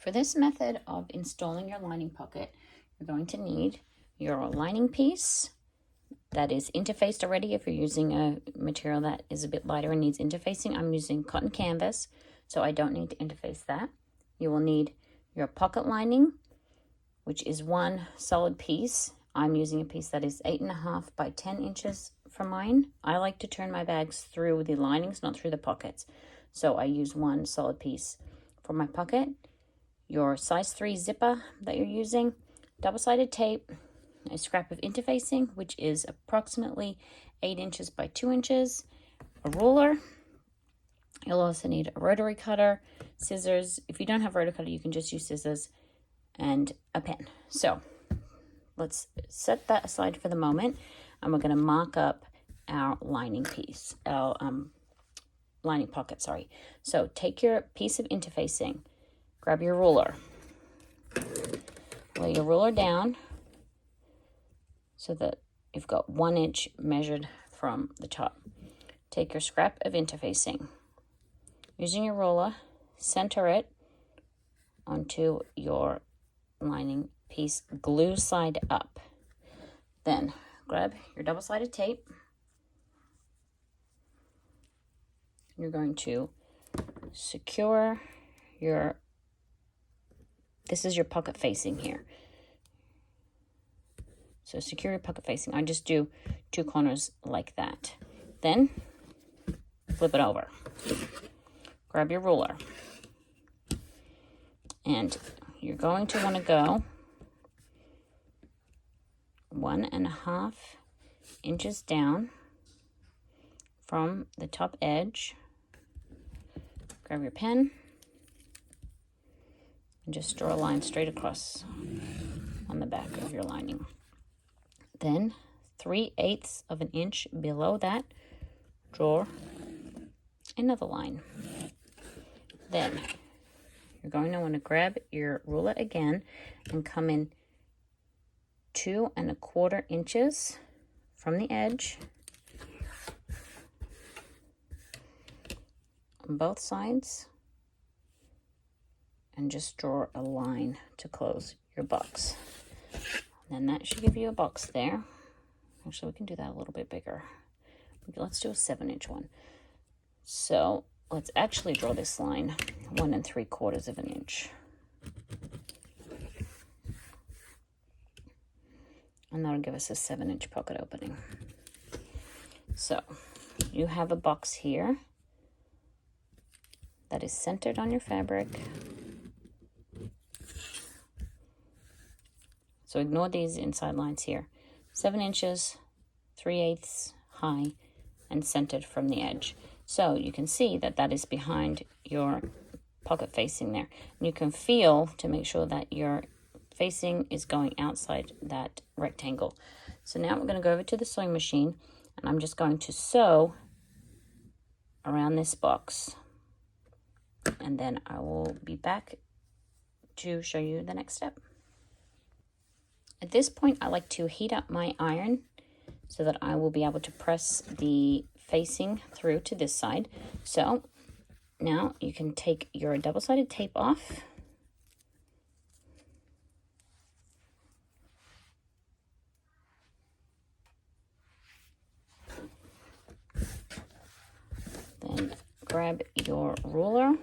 For this method of installing your lining pocket, you're going to need your lining piece that is interfaced already. If you're using a material that is a bit lighter and needs interfacing, I'm using cotton canvas, so I don't need to interface that. You will need your pocket lining, which is one solid piece. I'm using a piece that is 8.5 by 10 inches for mine. I like to turn my bags through the linings, not through the pockets. So I use one solid piece for my pocket. Your size 3 zipper that you're using, double-sided tape, a scrap of interfacing, which is approximately 8 inches by 2 inches, a ruler. You'll also need a rotary cutter, scissors. If you don't have a rotary cutter, you can just use scissors, and a pen. So let's set that aside for the moment, and we're going to mark up our lining piece, our lining pocket, sorry. So take your piece of interfacing, grab your ruler, lay your ruler down so that you've got 1 inch measured from the top. Take your scrap of interfacing. Using your ruler, center it onto your lining piece, glue side up. Then grab your double-sided tape. You're going to secure your, this is your pocket facing here. So secure your pocket facing. I just do 2 corners like that. Then flip it over. Grab your ruler. And you're going to want to go 1.5 inches down from the top edge. Grab your pen and just draw a line straight across on the back of your lining. Then 3/8 of an inch below that, draw another line. Then you're going to want to grab your ruler again and come in 2.25 inches from the edge on both sides, and just draw a line to close your box. And then that should give you a box there. Actually, we can do that a little bit bigger. Let's do a 7-inch one. So let's actually draw this line 1.75 of an inch. And that'll give us a 7-inch pocket opening. So you have a box here that is centered on your fabric. So ignore these inside lines here. 7 inches, 3/8 high, and centered from the edge. So you can see that that is behind your pocket facing there. And you can feel to make sure that your facing is going outside that rectangle. So now we're going to go over to the sewing machine, and I'm just going to sew around this box. And then I will be back to show you the next step. At this point, I like to heat up my iron so that I will be able to press the facing through to this side. So now you can take your double-sided tape off. Then grab your ruler.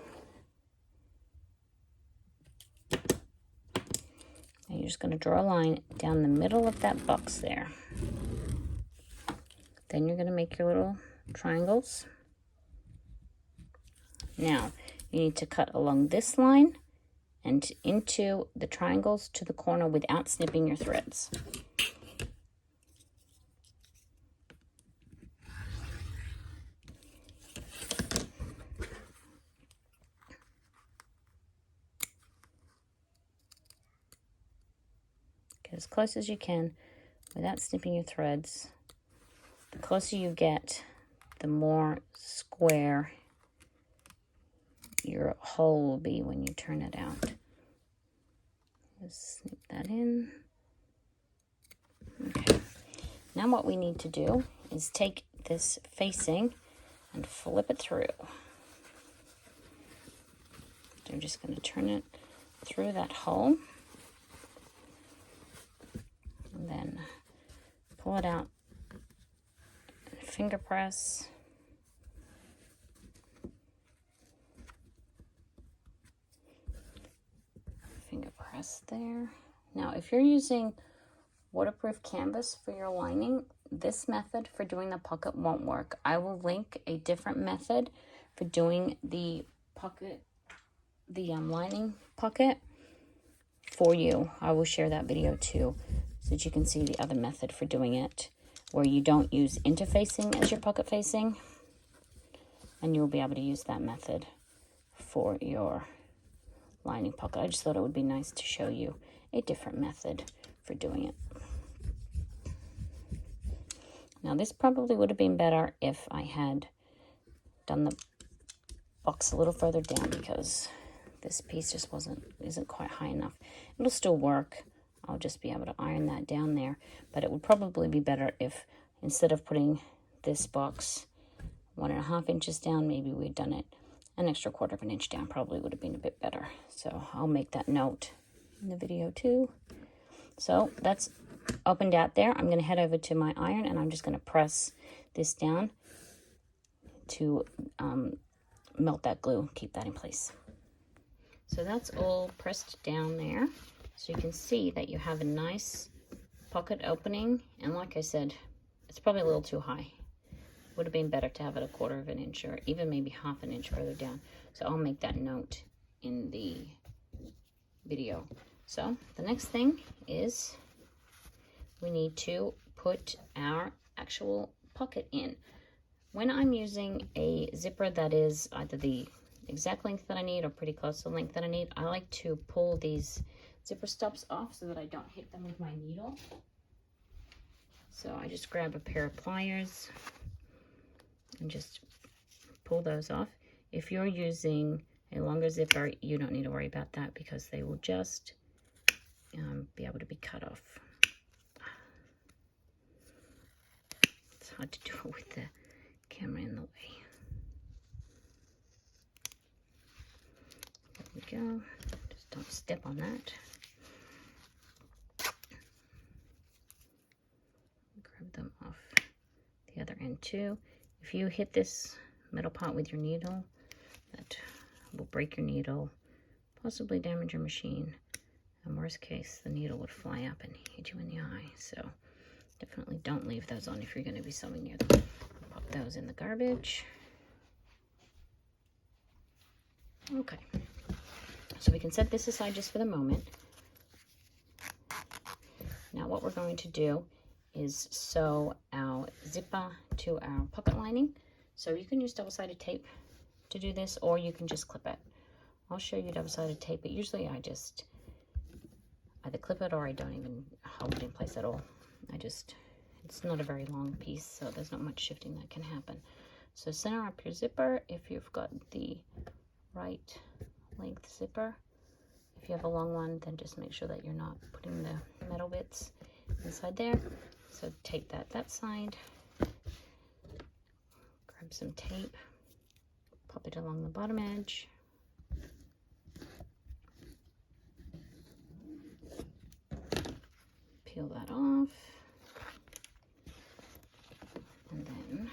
And you're just going to draw a line down the middle of that box there. Then you're going to make your little triangles. Now, you need to cut along this line and into the triangles to the corner without snipping your threads. Get as close as you can without snipping your threads. The closer you get, the more square your hole will be when you turn it out. Just snip that in. Okay. Now what we need to do is take this facing and flip it through. So I'm just going to turn it through that hole. And then pull it out, finger press. Finger press there. Now, if you're using waterproof canvas for your lining, this method for doing the pocket won't work. I will link a different method for doing the pocket, the lining pocket for you. I will share that video too, so that you can see the other method for doing it, where you don't use interfacing as your pocket facing, and you'll be able to use that method for your lining pocket. I just thought it would be nice to show you a different method for doing it. Now, this probably would have been better if I had done the box a little further down, because this piece just isn't quite high enough. It'll still work. I'll just be able to iron that down there, but it would probably be better if, instead of putting this box 1.5 inches down, maybe we'd done it an extra 1/4 inch down. Probably would have been a bit better. So I'll make that note in the video too. So that's opened out there. I'm going to head over to my iron, and I'm just going to press this down to melt that glue, keep that in place. So that's all pressed down there. So you can see that you have a nice pocket opening, and like I said, it's probably a little too high. Would have been better to have it 1/4 inch or even maybe 1/2 inch further down. So I'll make that note in the video. So the next thing is we need to put our actual pocket in. When I'm using a zipper that is either the exact length that I need or pretty close to the length that I need, I like to pull these zipper stops off so that I don't hit them with my needle. So I just grab a pair of pliers and just pull those off. If you're using a longer zipper, you don't need to worry about that, because they will just be able to be cut off. It's hard to do it with the camera in the way. There we go. Just don't step on that. Grab them off the other end too. If you hit this metal part with your needle, that will break your needle, possibly damage your machine. In worst case, the needle would fly up and hit you in the eye. So definitely don't leave those on if you're going to be sewing near them. Pop those in the garbage. Okay. So we can set this aside just for the moment. Now what we're going to do is sew our zipper to our pocket lining. So you can use double-sided tape to do this, or you can just clip it. I'll show you double-sided tape, but usually I just either clip it or I don't even hold it in place at all. It's not a very long piece, so there's not much shifting that can happen. So center up your zipper if you've got the right length zipper. If you have a long one, then just make sure that you're not putting the metal bits inside there. So tape that side. Grab some tape, pop it along the bottom edge. Peel that off. And then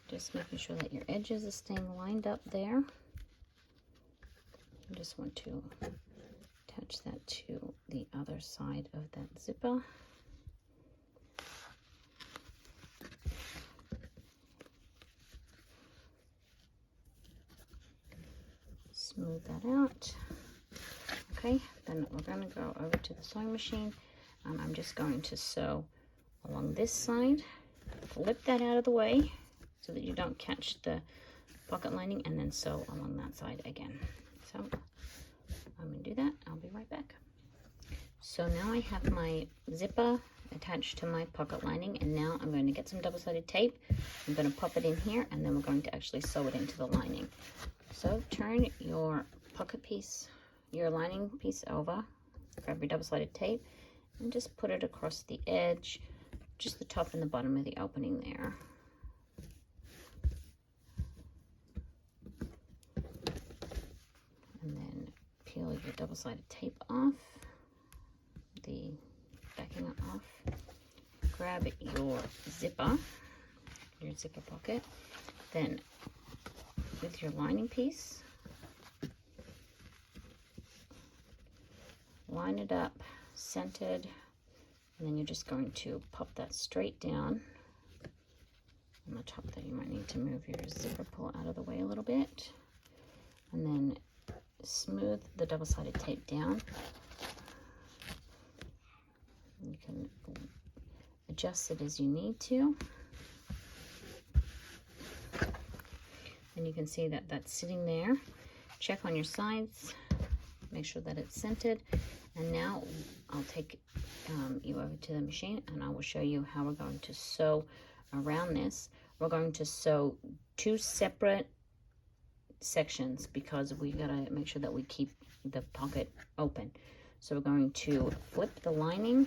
just making sure that your edges are staying lined up there. I just want to attach that to the other side of that zipper. Smooth that out. Okay, then we're going to go over to the sewing machine. I'm just going to sew along this side, flip that out of the way so that you don't catch the pocket lining, and then sew along that side again. So I'm going to do that. I'll be right back. So now I have my zipper attached to my pocket lining, and now I'm going to get some double-sided tape. I'm going to pop it in here, and then we're going to actually sew it into the lining. So turn your pocket piece, your lining piece over, grab your double-sided tape, and just put it across the edge, just the top and the bottom of the opening there. And then peel your double-sided tape off, the backing it off. Grab your zipper pocket, then with your lining piece, line it up centered, and then you're just going to pop that straight down on the top there. You might need to move your zipper pull out of the way a little bit, and then smooth the double-sided tape down. You can adjust it as you need to, and you can see that that's sitting there. Check on your sides, make sure that it's centered, and now I'll take you over to the machine and I will show you how we're going to sew around this. We're going to sew two separate sections because we gotta make sure that we keep the pocket open. So we're going to flip the lining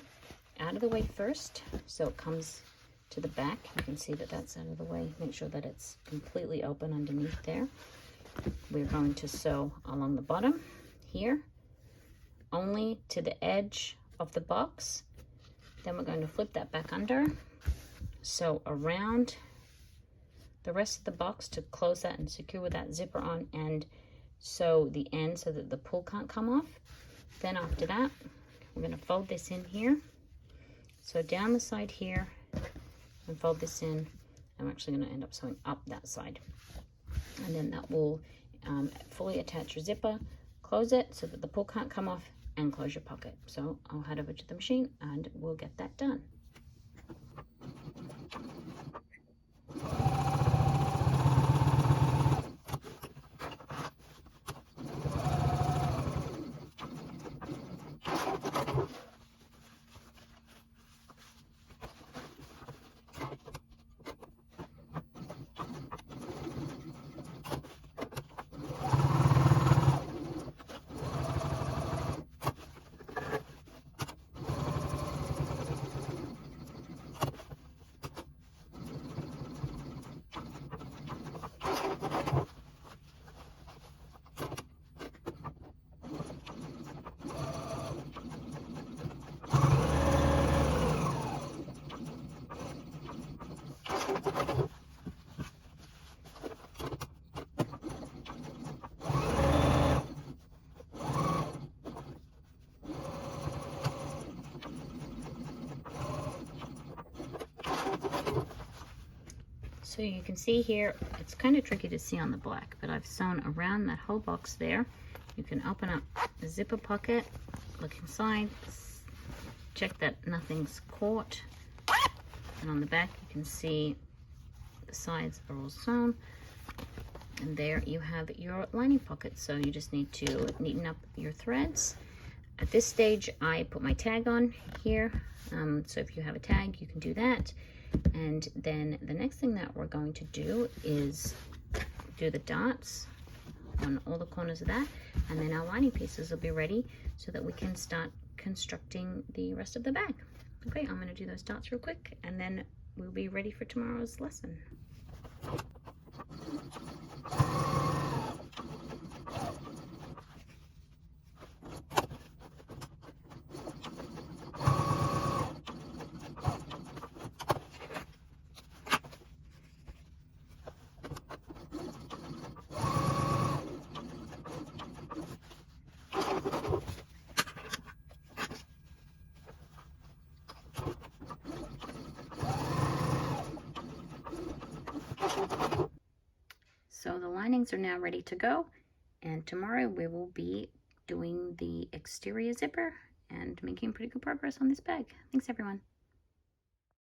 out of the way first so it comes to the back. You can see that that's out of the way. Make sure that it's completely open underneath there. We're going to sew along the bottom here only to the edge of the box. Then we're going to flip that back under, sew around the rest of the box to close that and secure with that zipper on, and sew the end so that the pull can't come off. Then after that, we're going to fold this in here, so down the side here, and fold this in. I'm actually going to end up sewing up that side, and then that will fully attach your zipper, close it so that the pull can't come off, and close your pocket. So I'll head over to the machine and we'll get that done. So you can see here, it's kind of tricky to see on the black, but I've sewn around that whole box there. You can open up the zipper pocket, look inside, check that nothing's caught, and on the back you can see the sides are all sewn, and there you have your lining pocket. So you just need to neaten up your threads. At this stage I put my tag on here, so if you have a tag you can do that. And then the next thing that we're going to do is do the dots on all the corners of that, and then our lining pieces will be ready so that we can start constructing the rest of the bag. Okay, I'm going to do those dots real quick and then we'll be ready for tomorrow's lesson. So the linings are now ready to go, and tomorrow we will be doing the exterior zipper and making pretty good progress on this bag. Thanks everyone.